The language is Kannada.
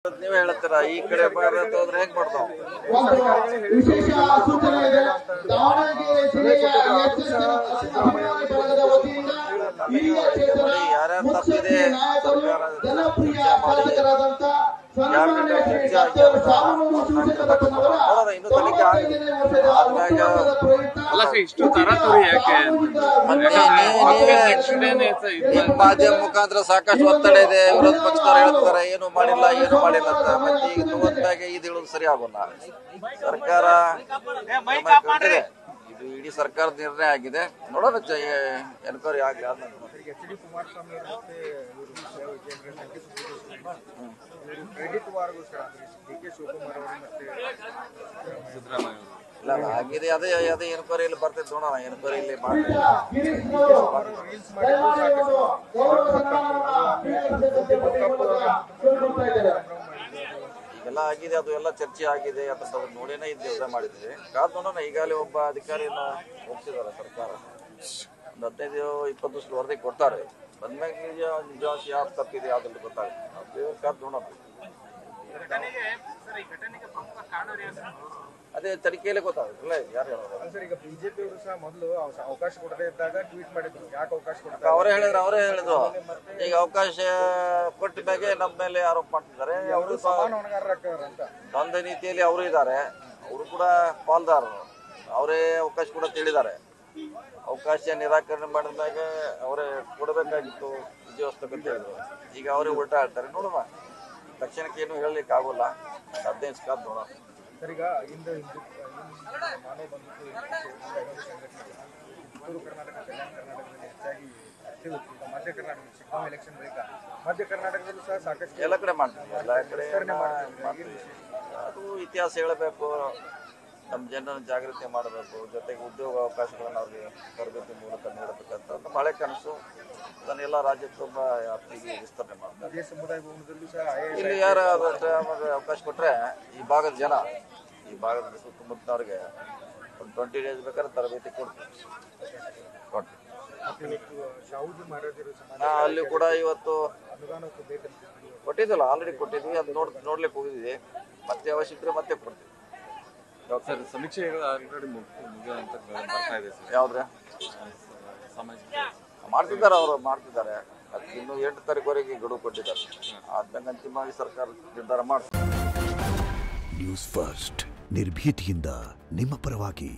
ನೀವೇ ಹೇಳ್ತೀರಾ ಈ ಕಡೆ ಭಾರತ ಹೋದ್ರೆ ಹೇಗ್ ಮಾಡ್ತಾವ ವಿಶೇಷ ಸೂಚನೆ ಇದೆ. ದಾವಣಗೆರೆ ಜಿಲ್ಲೆಯ ಬಳಗದ ವತಿಯಿಂದ ಹಿರಿಯ ಚೇತನ ಮುತ್ಸದ್ದಿ ನಾಯಕರು ಜನಪ್ರಿಯ ಸಾಧಕರಾದಂತ ಸನ್ಮಾನ್ಯ ಶ್ರೀ ಡಾಕ್ಟರ್ ಸಾಮನೂರು ಶಿವಶಂಕರಪ್ಪನವರ 95ನೇ ವರ್ಷದ ಹುಟ್ಟುಹಬ್ಬದ ಪ್ರಯುಕ್ತ ಇಷ್ಟು ತರಾತುರಿ ಯಾಕೆ? ನಿಮ್ ಮಾಧ್ಯಮ ಮುಖಾಂತರ ಸಾಕಷ್ಟು ಒತ್ತಡ ಇದೆ. ವಿರೋಧ ಪಕ್ಷದವ್ರು ಹೇಳ್ತಾರೆ ಏನು ಮಾಡಿಲ್ಲ ಅಂತ. ಮತ್ತೆ ಈಗ ತಗೊಂಡಾಗ ಇದು ಹೇಳೋದು ಸರಿ ಆಗೋಲ್ಲ. ಸರ್ಕಾರ ಇದು ಇಡೀ ಸರ್ಕಾರದ ನಿರ್ಣಯ ಆಗಿದೆ. ನೋಡೋಣ ಎನ್ಕ್ವೈರಿ ಆಗಲಿ ಆದ್ಮೇಲೆ ಇಲ್ಲ ಆಗಿದೆ. ಅದೇ ಎನ್ಕ್ವೈರಿಯಲ್ಲಿ ಬರ್ತೈತೆ ನೋಡೋಣ. ಎನ್ಕ್ವೈರಿಯಲ್ಲಿ ಈಗೆಲ್ಲ ಆಗಿದೆ. ಅದು ಎಲ್ಲ ಚರ್ಚೆ ಆಗಿದೆ. ಅದನ್ನ ನೋಡೇನೆ ಇದು ಮಾಡಿದ್ವಿ. ಕಾದ್ ನೋಡೋಣ. ಈಗಾಗಲೇ ಒಬ್ಬ ಅಧಿಕಾರಿಯನ್ನು ಹೋಗ್ತಿದ್ದಾರೆ ಸರ್ಕಾರ. ಒಂದು 15-20 ದಿವಸ ವರದಿ ಕೊಡ್ತಾರೆ. ಬಂದ್ಮ್ಯಾಗ ನಿಜ ಯಾವ್ದು ತಪ್ಪಿದೆ ಯಾವ್ದು ಗೊತ್ತಾಗುತ್ತೆ. ಅದು ಕಾದ್ ನೋಡೋಣ. ಅದೇ ತನಿಖೆಯಲ್ಲೇ ಗೊತ್ತಾಗುತ್ತಲ್ಲ ಯಾರು ಹೇಳೋದು. ಈಗ ಬಿಜೆಪಿ ಅವರು ಸಹ ಮೊದಲು ಅವಕಾಶ ಕೊಡದೇ ಇದ್ದಾಗ ಟ್ವೀಟ್ ಮಾಡಿದ್ರು, ಯಾಕೆ ಅವಕಾಶ ಕೊಡ್ತಾರೆ ಅವರೇ ಹೇಳಿದ್ರು. ಈಗ ಅವಕಾಶ ಕೊಟ್ಟ ಮೇಲೆ ನಮ್ಮ ಮೇಲೆ ಆರೋಪ ಮಾಡ್ತಿದ್ದಾರೆ. ಅವರು ಸಮಾನ ಹೊಣೆಗಾರರಾಗ್ತಾರೆ ಅಂತ ದ್ವಂದ್ವ ನೀತಿಯಲ್ಲಿ ಅವರು ಇದ್ದಾರೆ. ಅವರು ಕೂಡ ಪಾಲ್ದಾರರು. ಅವರೇ ಅವಕಾಶ ಕೂಡ ತಿಳಿದ್ದಾರೆ. ಅವಕಾಶ ನಿರಾಕರಣೆ ಮಾಡಿದ ಮ್ಯಾಗ ಅವರೇ ಕೊಡಬೇಕಾಗಿತ್ತು ವಿಜಯೋತ್ಸವ ಅಂತ ಹೇಳಿದ್ರು. ಈಗ ಅವರೇ ಉಲ್ಟಾ ಹೇಳ್ತಾರೆ. ನೋಡುವ ತಕ್ಷಣಕ್ಕೆ ಏನು ಹೇಳಲಿಕ್ಕೆ ಆಗೋಲ್ಲ. 15 ಕಾದ್ ನೋಡೋಣ. ಸರ್, ಈಗ ಇಂದು ನಾನೇ ಬಂದ್ಬಿಟ್ಟು ಉತ್ತರ ಕರ್ನಾಟಕ, ಕಲ್ಯಾಣ ಕರ್ನಾಟಕದಲ್ಲಿ ಹೆಚ್ಚಾಗಿ ಈಗ ಮಧ್ಯ ಕರ್ನಾಟಕ ಚಿಕ್ಕಬಳ್ಳಾಪುರ ಎಲೆಕ್ಷನ್ ಬಳಿಕ ಮಧ್ಯ ಕರ್ನಾಟಕದಲ್ಲೂ ಸಹ ಸಾಕಷ್ಟು ಎಲ್ಲ ಕಡೆ ಮಾಡ್ತೀವಿ. ಎಲ್ಲ ಕಡೆ ಅದು ಇತಿಹಾಸ ಹೇಳಬೇಕು. ನಮ್ಮ ಜನರನ್ನು ಜಾಗೃತಿ ಮಾಡಬೇಕು. ಜೊತೆಗೆ ಉದ್ಯೋಗ ಅವಕಾಶಗಳನ್ನು ಅವ್ರಿಗೆ ತರಬೇತಿ ಮೂಲಕ ನೀಡಬೇಕಂತ ನಮ್ಮ ಹಳೆ ಕನಸು. ಅದನ್ನೆಲ್ಲ ರಾಜ್ಯಕ್ಕೆ ತುಂಬ ವ್ಯಾಪ್ತಿಗೆ ವಿಸ್ತರಣೆ ಮಾಡ್ತಾರೆ. ಇದೇ ಸಮುದಾಯ ಭವನದಲ್ಲೂ ಸಹ ಇಲ್ಲಿ ಯಾರು ಅವಕಾಶ ಕೊಟ್ಟರೆ ಈ ಭಾಗದ ಜನ, ಈ ಭಾಗದ ಸುತ್ತಮುತ್ತನವ್ರಿಗೆ ಒಂದು 20 ಡೇಸ್ ಬೇಕಾದ್ರೆ ತರಬೇತಿ ಕೊಡ್ತೀವಿ. ಅಲ್ಲಿ ಕೂಡ ಇವತ್ತು ಕೊಟ್ಟಿದ್ವಲ್ಲ, ಆಲ್ರೆಡಿ ಕೊಟ್ಟಿದ್ವಿ. ಅದು ನೋಡ್ಲಿಕ್ಕೆ ಹೋಗಿದ್ವಿ. ಮತ್ತೆ ಅವಶ್ಯ ಇದ್ರೆ ಮತ್ತೆ ಕೊಡ್ತೀವಿ. ಸರ್, ಸಮೀಕ್ಷೆ ಅಂತ ಬರ್ತಾ ಇದೆ ಸರ್. ಯಾವ್ದ್ರೆ ಮಾಡ್ತಿದ್ದಾರೆ, ಅವರು ಮಾಡ್ತಿದ್ದಾರೆ. ಅದಕ್ಕೆ ಇನ್ನು 8 ತಾರೀಕುವರೆಗೆ ಗಡುವು ಕೊಟ್ಟಿದ್ದಾರೆ. ಆದ್ಮೇಲೆ ಅಂತಿಮವಾಗಿ ಸರ್ಕಾರ ನಿರ್ಧಾರ ಮಾಡ್ತಾರೆ. ನ್ಯೂಸ್ ಫಸ್ಟ್, ನಿರ್ಭೀತಿಯಿಂದ ನಿಮ್ಮ ಪರವಾಗಿ.